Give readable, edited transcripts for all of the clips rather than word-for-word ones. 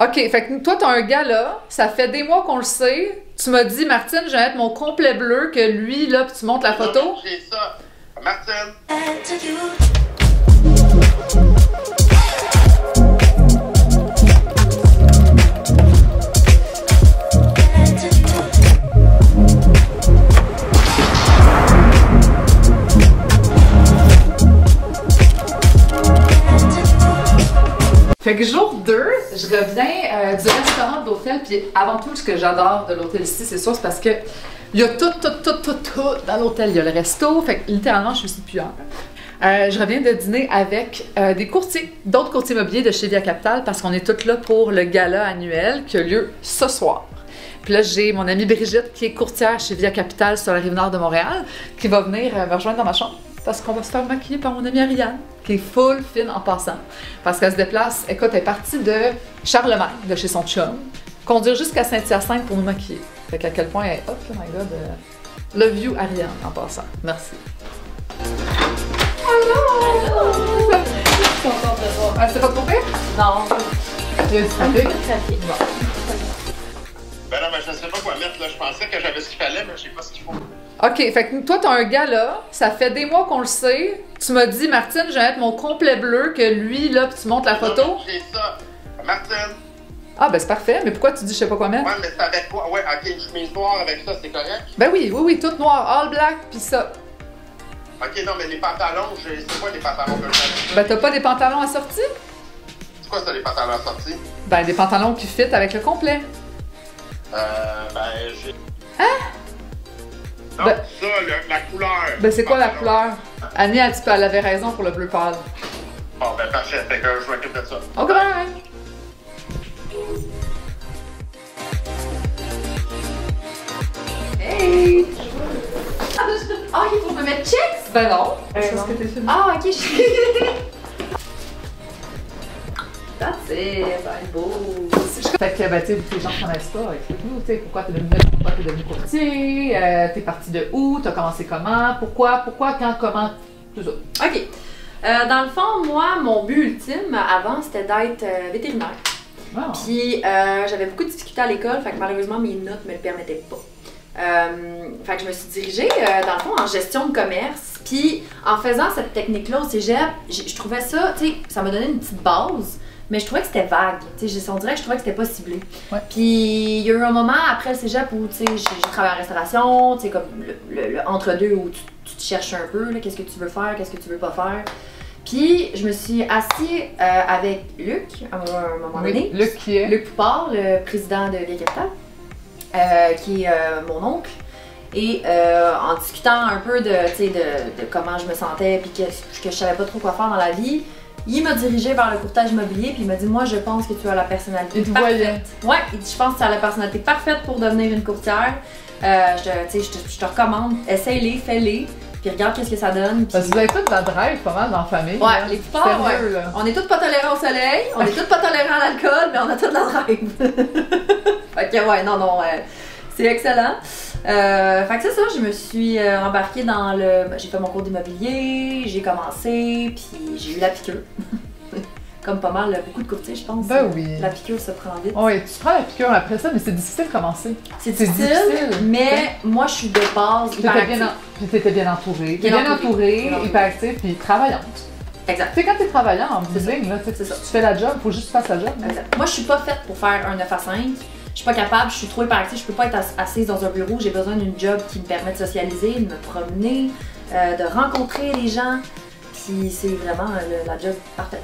OK, fait que toi, t'as un gars là, ça fait des mois qu'on le sait. Tu m'as dit, Martine, je vais mettre mon complet bleu, que lui, là, puis tu montes la photo. Non, j'ai ça. Martine. Fait que jour 2, je reviens du restaurant de l'hôtel, puis avant tout, ce que j'adore de l'hôtel ici, c'est sûr, c'est parce que il y a tout dans l'hôtel. Il y a le resto, fait que littéralement, je suis ici depuis un an. Je reviens de dîner avec des courtiers, d'autres courtiers immobiliers de chez Via Capital, parce qu'on est toutes là pour le gala annuel qui a lieu ce soir. Puis là, j'ai mon amie Brigitte, qui est courtière chez Via Capital sur la Rive-Nord de Montréal, qui va venir me rejoindre dans ma chambre. Parce qu'on va se faire maquiller par mon amie Ariane, qui est full fine en passant. Parce qu'elle se déplace, écoute, elle est partie de Charlemagne, de chez son chum, conduire jusqu'à Saint-Hyacinthe pour nous maquiller. Fait qu'à quel point elle est hot, oh my god. Love you, Ariane, en passant. Merci. Allô! Je suis contente de voir. Ah, c'est pas trop pire? Non. Il y a du trafic? Bon. Ben non, mais je ne sais pas quoi mettre, là. Je pensais que j'avais ce qu'il fallait, mais je sais pas ce qu'il faut. OK, fait que toi, t'as un gars là, ça fait des mois qu'on le sait. Tu m'as dit, Martine, je vais mettre mon complet bleu, que lui, là, puis tu montes la photo. Non, j'ai ça. Martine. Ah, ben c'est parfait, mais pourquoi tu dis je sais pas quoi mettre? Ouais, mais c'est avec quoi? Ouais, ok, une chemise noire avec ça, c'est correct? Ben oui, tout noir, all black, puis ça. Ok, non, mais les pantalons, c'est quoi les pantalons que je mets? Ben t'as pas des pantalons assortis? C'est quoi ça, les pantalons sortis? Ben des pantalons qui fit avec le complet. Ben, j'ai. Hein? Non, Ben- ça, la couleur. Ben c'est quoi la couleur? Annie, elle avait raison pour le bleu pâle. Bon, ben parfait, fait que je m'occupe de ça. OK, bye! Hey! Ah, il faut que je me mette checks? Ben non, c'est non. ce que t'es filmé. Ah, ok, je suis. That's it, ben beau. Fait que, ben, tu sais, les gens ne connaissent pas, explique-nous, tu sais, pourquoi t'es devenu courtier, t'es parti de où, t'as commencé comment, pourquoi, quand, comment, tout ça. Ok. Dans le fond, moi, mon but ultime avant, c'était d'être vétérinaire. Wow. Puis, j'avais beaucoup de difficultés à l'école, fait que malheureusement, mes notes me le permettaient pas. Fait que je me suis dirigée, dans le fond, en gestion de commerce. Puis, en faisant cette technique-là au cégep, je trouvais ça, tu sais, ça m'a donné une petite base. Mais je trouvais que c'était vague, tu sais, on dirait que je trouvais que c'était pas ciblé. Ouais. Puis il y a eu un moment après le cégep où, tu sais, j'ai travaillé en restauration, tu sais, comme le entre-deux où tu te cherches un peu, qu'est-ce que tu veux faire, qu'est-ce que tu veux pas faire. Puis je me suis assise avec Luc, à un moment donné. Luc qui est? Luc Poupard, le président de Via Capital, qui est mon oncle. Et en discutant un peu de comment je me sentais, puis que je savais pas trop quoi faire dans la vie, il m'a dirigé vers le courtage immobilier, puis il m'a dit, moi, je pense que tu as la personnalité parfaite. Ouais, il dit, je pense que tu as la personnalité parfaite pour devenir une courtière. Je te recommande, essaye-les, fais-les, puis regarde qu'est-ce que ça donne. Puis... Parce que vous avez tous de la drive pas mal dans la famille. Ouais, là. les plupart, ouais. Là. On est tous pas tolérants au soleil, on est tous pas tolérants à l'alcool, mais on a tous de la drive. Fait que ouais, non, c'est excellent. Fait que c'est ça, je me suis embarquée dans le... J'ai fait mon cours d'immobilier, j'ai commencé, puis j'ai eu la piqûre. Comme pas mal, beaucoup de courtiers, je pense. Ben oui. La piqûre se prend vite. Oui, tu prends la piqûre après ça, mais c'est difficile de commencer. C'est difficile, mais moi, je suis de base hyperactive. Puis t'étais bien entourée. T'es bien entourée, hyperactive, puis travaillante. Exact. Tu sais, quand t'es travaillant en building, là, tu fais la job, faut juste que tu fasses la job. Exact. Moi, je suis pas faite pour faire un 9 à 5. Je suis pas capable, je suis trop hyperactive, je peux pas être assise dans un bureau, j'ai besoin d'une job qui me permet de socialiser, de me promener, de rencontrer les gens, puis c'est vraiment la job parfaite.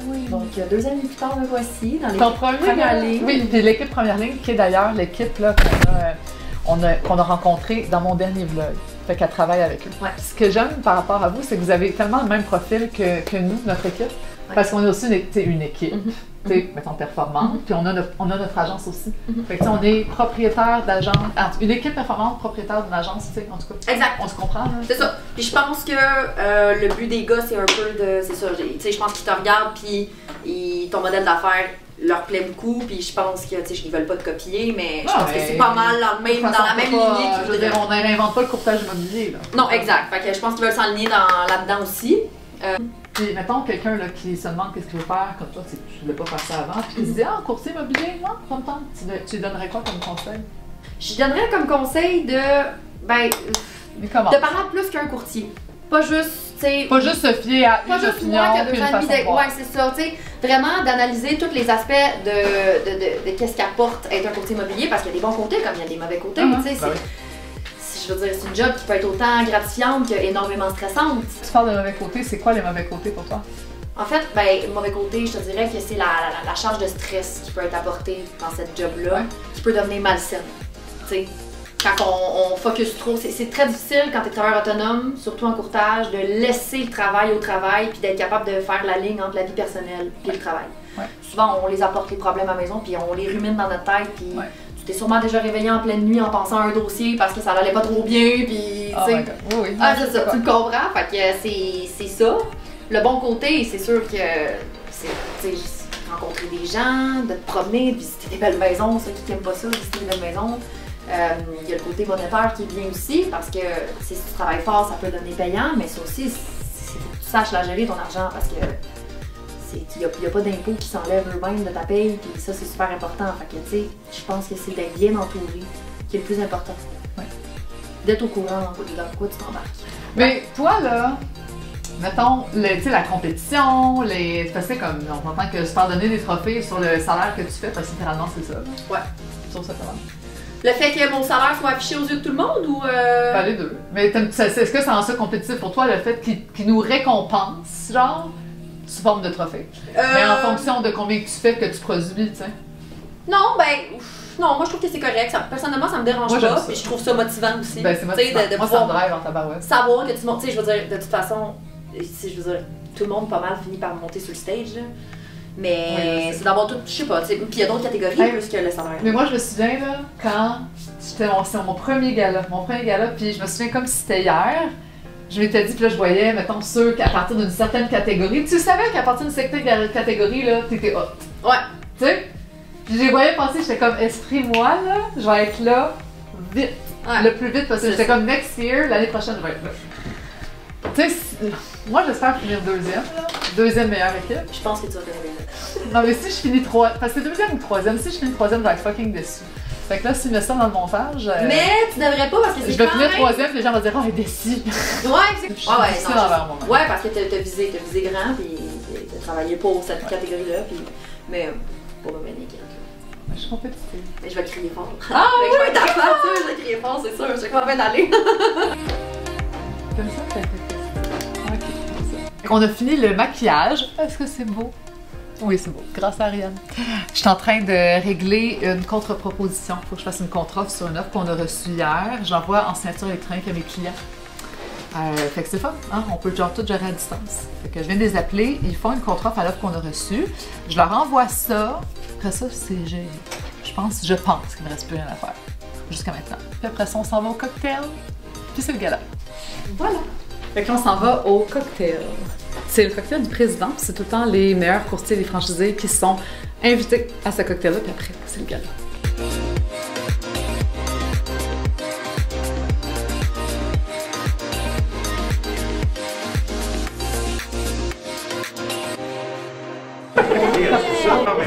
Oui. Donc 2 années plus tard, me voici dans l'équipe première ligne. Oui, puis l'équipe première ligne, qui est d'ailleurs l'équipe là qu'on a rencontrée dans mon dernier vlog. Fait qu'elle travaille avec eux. Ouais. Ce que j'aime par rapport à vous, c'est que vous avez tellement le même profil que nous, notre équipe, parce qu'on est aussi une équipe. Mettons performante, puis on a notre agence aussi. Fait que on est propriétaire d'agence, une équipe performante, propriétaire d'une agence, tu sais, en tout cas. Exact. On se comprend, là. C'est ça. Puis je pense que le but des gars, c'est un peu de, c'est ça, tu sais, je pense qu'ils te regardent, puis ton modèle d'affaires leur plaît beaucoup, puis je pense que, tu sais, ils veulent pas te copier, mais je pense que c'est pas mal dans la même lignée. Je veux dire, on n'invente pas le courtage immobilier, là. Non, exact. Fait que je pense qu'ils veulent s'enligner là-dedans aussi. Puis, mettons, quelqu'un qui se demande qu'est-ce qu'il veut faire, comme toi, je voulais pas faire ça avant. Puis il se dit, ah, courtier immobilier, non, ça me tente. Tu lui donnerais quoi comme conseil? Je lui donnerais comme conseil de, ben, Mais comment? de parler à plus qu'un courtier. Pas juste, tu sais. Pas juste se fier à Pas une juste opinion moi qui a puis 2 une ans et demi façon de voir. ouais, c'est ça, tu sais. Vraiment d'analyser tous les aspects de qu'est-ce qu'apporte être un courtier immobilier, parce qu'il y a des bons côtés comme il y a des mauvais côtés, tu sais. Ben oui. Je veux dire, c'est une job qui peut être autant gratifiante qu'énormément stressante. Tu parles de mauvais côtés, c'est quoi les mauvais côtés pour toi? En fait, ben, le mauvais côté, je te dirais que c'est la charge de stress qui peut être apportée dans cette job-là, Ouais. qui peut devenir malsaine. Tu sais, quand on focus trop, c'est très difficile quand tu es travailleur autonome, surtout en courtage, de laisser le travail au travail puis d'être capable de faire la ligne entre la vie personnelle et le travail. Ouais. Souvent, on les apporte les problèmes à la maison puis on les rumine dans notre tête puis Ouais. tu t'es sûrement déjà réveillé en pleine nuit en pensant à un dossier parce que ça allait pas trop bien puis Oh tu sais. my God. Oui, oui. Ah, c'est ça, tu le comprends. Fait que c'est ça. Le bon côté, c'est sûr que c'est, tu sais, rencontrer des gens, de te promener, de visiter des belles maisons, ceux qui n'aiment pas ça, visiter des belles maisons. Il y a le côté monétaire qui est bien aussi, parce que si tu travailles fort, ça peut donner payant, mais ça aussi, il faut que tu saches la gérer ton argent, parce que il n'y a pas d'impôts qui s'enlèvent eux-mêmes de ta paye, puis ça, c'est super important. Fait que, tu sais, je pense que c'est d'être bien entouré qui est le plus important. Ouais. D'être au courant dans quoi tu t'embarques. Mais toi, là, mettons, tu sais, la compétition, c'est facile comme, on entend que se faire donner des trophées sur le salaire que tu fais, parce que littéralement, c'est ça. Ouais. Sur ça, comment? Le fait que mon salaire soit affiché aux yeux de tout le monde ou. Ben, les deux. Mais est-ce que c'est en ça compétitif pour toi, le fait qu'il nous récompense, genre, sous forme de trophée? Mais en fonction de combien que tu fais, que tu produis, tu sais. Non, ben. Non, moi je trouve que c'est correct. Personnellement, ça me dérange Moi, j'aime pas. ça. Puis je trouve ça motivant aussi. Ben, c'est motivant. De Moi, ça me pouvoir drive en tabarouette. savoir que tu montes. Tu sais, je veux dire, de toute façon, je veux dire, tout le monde pas mal finit par monter sur le stage. Là. Mais Oui, c'est d'avoir tout. Je sais pas, tu sais. Puis il y a d'autres catégories Hey, plus que le salaire. Mais moi, je me souviens, là, quand c'était mon premier gala, puis je me souviens comme si c'était hier. Je m'étais dit, puis là, je voyais, mettons, ceux qu'à partir d'une certaine catégorie, tu savais qu'à partir d'une certaine catégorie, là, t'étais hot. Ouais. Tu sais? Puis je les voyais passer, j'étais comme, esprit-moi, là, je vais être là, vite. Ouais. Le plus vite possible. J'étais comme, next year, l'année prochaine, je vais être là. Tu sais, moi, j'espère finir deuxième, là. Deuxième meilleure équipe. Je pense que tu vas finir bien. Non, mais si je finis parce que c'est deuxième ou troisième, si je finis troisième, je vais être fucking déçue. Fait que là, si tu mets ça dans le montage. Mais tu devrais pas parce que c'est. Je vais quand finir même- troisième, puis les gens vont dire, oh, elle est déçue. Ouais, c'est. Je suis Ah ouais, difficile non, envers moi-même. Ouais, parce que t'as visé grand, puis t'as travaillé pour cette catégorie-là, puis. Mais pour me mener quelqu'un. Je suis compétitive. Mais je vais crier fort. Ah Mais je vais être à face, je vais crier fort, c'est sûr. Je sais qu'on va bien aller. Comme ça, t'as fait ça. Ok, comme ça. Fait qu'on a fini le maquillage. Est-ce que c'est beau? Oui, c'est beau. Grâce à Ariane. Je suis en train de régler une contre-proposition. Il faut que je fasse une contre-offre sur une offre qu'on a reçue hier. Je l'envoie en signature électronique à mes clients. Fait que c'est fun, hein? On peut genre tout gérer à distance. Fait que je viens de les appeler, ils font une contre-offre à l'offre qu'on a reçue. Je leur envoie ça. Après ça, c'est géré. Je pense qu'il me reste plus rien à faire. Jusqu'à maintenant. Puis après ça, on s'en va au cocktail. Puis c'est le gala. Voilà. Fait que là, on s'en va au cocktail. C'est le cocktail du président. C'est tout le temps les meilleurs courtiers et les franchisés qui sont invités à ce cocktail-là. Puis après, c'est le gala.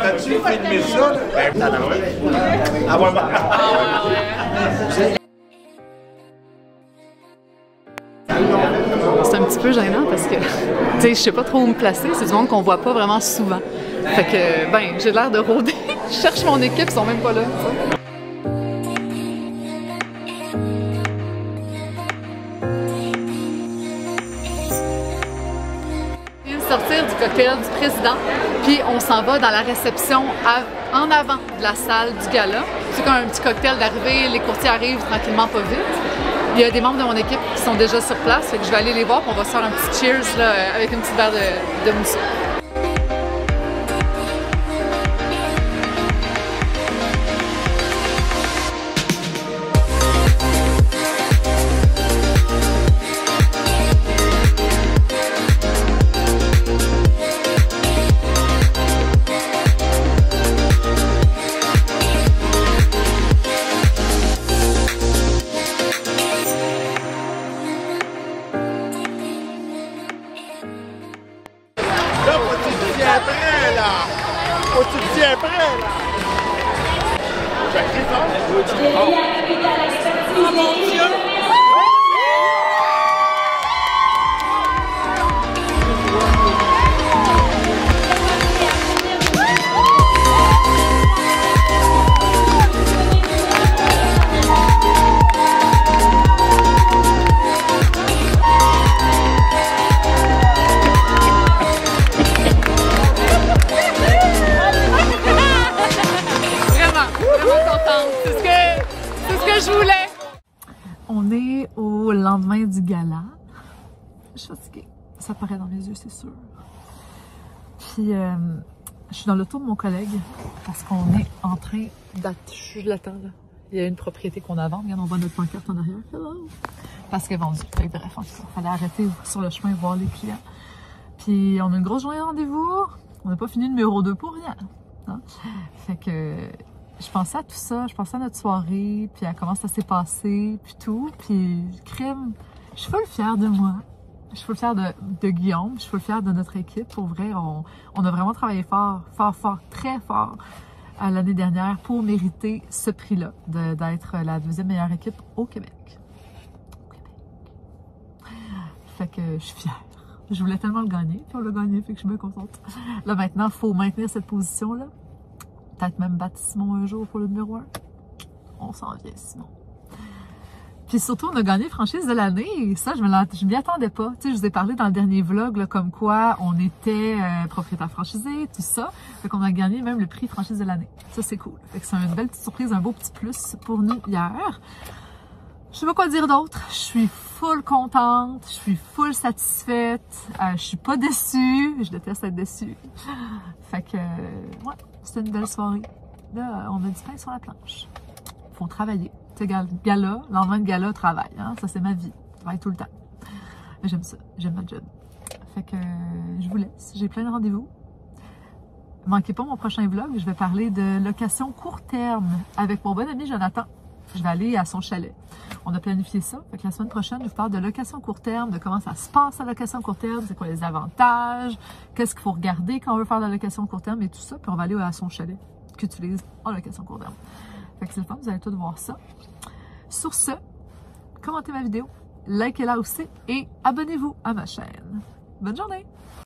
T'as-tu filmé ça? Ben, ah ouais, C'est un petit peu gênant parce que, tu sais, je sais pas trop où me placer. C'est du monde qu'on voit pas vraiment souvent. Fait que, ben, j'ai l'air de rôder. Je cherche mon équipe, ils sont même pas là. T'sais. Sortir du cocktail du président, puis on s'en va dans la réception en avant de la salle du gala. C'est comme un petit cocktail d'arrivée, les courtiers arrivent tranquillement, pas vite. Il y a des membres de mon équipe qui sont déjà sur place, fait que je vais aller les voir, puis on va se faire un petit cheers là, avec une petite verre de mousse. là, On est au lendemain du gala. Je suis fatiguée. Ça paraît dans mes yeux, c'est sûr. Puis, je suis dans l'auto de mon collègue parce qu'on est en train d'attendre. Je l'attends, là. Il y a une propriété qu'on a à vendre. Regarde, on voit notre pancarte en arrière. Hello! Parce qu'elle est vendue. Fait que bref, en tout cas, il fallait arrêter sur le chemin et voir les clients. Puis, on a une grosse journée de rendez-vous. On n'a pas fini le numéro 2 pour rien. Hein? Fait que... je pensais à tout ça, je pensais à notre soirée, puis à comment ça s'est passé, puis tout. Puis, crème, je suis full fière de moi. Je suis full fière de Guillaume, je suis full fière de notre équipe. Pour vrai, on a vraiment travaillé fort, très fort l'année dernière pour mériter ce prix-là, d'être la deuxième meilleure équipe au Québec. Fait que je suis fière. Je voulais tellement le gagner, puis on l'a gagné, fait que je suis bien contente. Là, maintenant, il faut maintenir cette position-là. Peut-être même battre Simon un jour pour le numéro 1. On s'en vient, Simon. Puis surtout, on a gagné franchise de l'année. Et ça, je m'y attendais pas. Tu sais, je vous ai parlé dans le dernier vlog, là, comme quoi on était propriétaire franchisé, tout ça. Fait qu'on a gagné même le prix franchise de l'année. Ça, c'est cool. Fait que c'est une belle petite surprise, un beau petit plus pour nous hier. Je sais pas quoi dire d'autre. Je suis full contente. Je suis full satisfaite. Je suis pas déçue. Je déteste être déçue. Fait que, ouais. C'était une belle soirée. Là, on a du pain sur la planche. Faut travailler. Tu sais, gala, lendemain de gala, travail. Hein? Ça, c'est ma vie. Je travaille tout le temps. Mais j'aime ça. J'aime ma job. Fait que je vous laisse. J'ai plein de rendez-vous. Manquez pas mon prochain vlog. Je vais parler de location court terme avec mon bon ami Jonathan. Je vais aller à son chalet. On a planifié ça. Fait que la semaine prochaine, je vous parle de location court terme, de comment ça se passe la location court terme, c'est quoi les avantages, qu'est-ce qu'il faut regarder quand on veut faire de la location court terme et tout ça. Puis on va aller à son chalet qu'il utilise en location court terme. Fait que c'est le fun, vous allez tous voir ça. Sur ce, commentez ma vidéo, likez-la aussi et abonnez-vous à ma chaîne. Bonne journée!